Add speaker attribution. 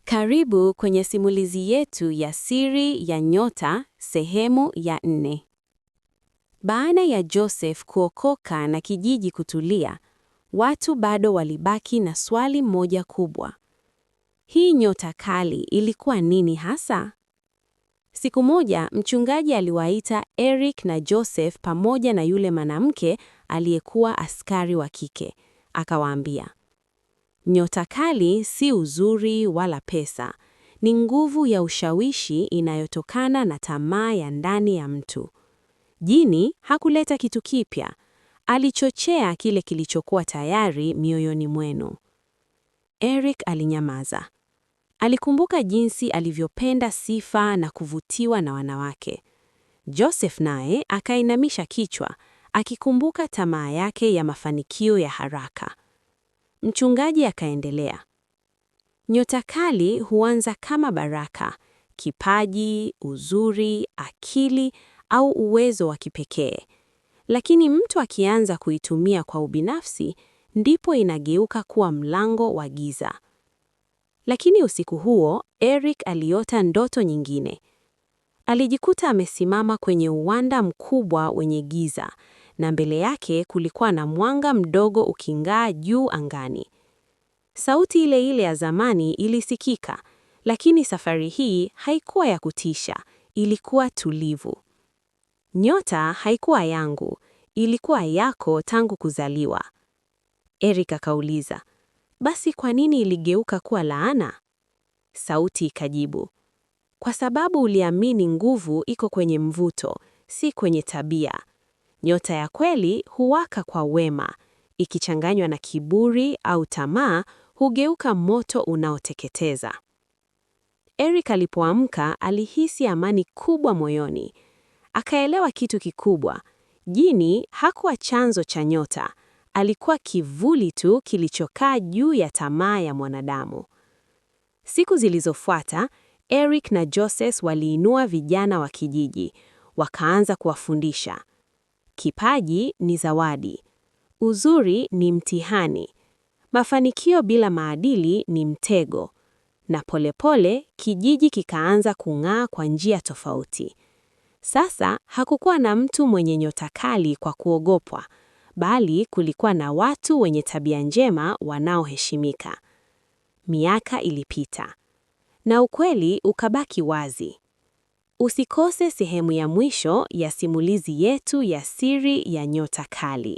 Speaker 1: Karibu kwenye simulizi yetu ya Siri ya Nyota, sehemu ya 4. Baada ya Joseph kuokoka na kijiji kutulia, watu bado walibaki na swali moja kubwa. Hii nyota kali ilikuwa nini hasa? Siku moja, mchungaji aliwaita Eric na Joseph pamoja na yule mwanamke aliyekuwa askari wa kike. Akawaambia, nyota kali si uzuri wala pesa, ni nguvu ya ushawishi inayotokana na tamaa ya ndani ya mtu. Jini hakuleta kitu kipya, alichochea kile kilichokuwa tayari mioyoni mwenu. Eric alinyamaza. Alikumbuka jinsi alivyopenda sifa na kuvutiwa na wanawake. Joseph naye akainamisha kichwa, akikumbuka tamaa yake ya mafanikio ya haraka. Mchungaji akaendelea. Nyota kali huanza kama baraka, kipaji, uzuri, akili au uwezo wa kipekee. Lakini mtu akianza kuitumia kwa ubinafsi, ndipo inageuka kuwa mlango wa giza. Lakini usiku huo, Eric aliota ndoto nyingine. Alijikuta amesimama kwenye uwanda mkubwa wenye giza, na mbele yake kulikuwa na mwanga mdogo uking'aa juu angani. Sauti ile ile ya zamani ilisikika, lakini safari hii haikuwa ya kutisha, ilikuwa tulivu. Nyota haikuwa yangu, ilikuwa yako tangu kuzaliwa. Eric akauliza, basi kwa nini iligeuka kuwa laana? Sauti ikajibu, kwa sababu uliamini nguvu iko kwenye mvuto, si kwenye tabia. Nyota ya kweli huwaka kwa wema, ikichanganywa na kiburi au tamaa hugeuka moto unaoteketeza. Eric alipoamka alihisi amani kubwa moyoni. Akaelewa kitu kikubwa. Jini hakuwa chanzo cha nyota, alikuwa kivuli tu kilichokaa juu ya tamaa ya mwanadamu. Siku zilizofuata, Eric na Joseph waliinua vijana wa kijiji, wakaanza kuwafundisha. Kipaji ni zawadi. Uzuri ni mtihani. Mafanikio bila maadili ni mtego. Na polepole, kijiji kikaanza kung'aa kwa njia tofauti. Sasa hakukuwa na mtu mwenye nyota kali kwa kuogopwa, bali kulikuwa na watu wenye tabia njema wanaoheshimika. Miaka ilipita. Na ukweli ukabaki wazi. Usikose sehemu ya mwisho ya simulizi yetu ya Siri ya Nyota Kali.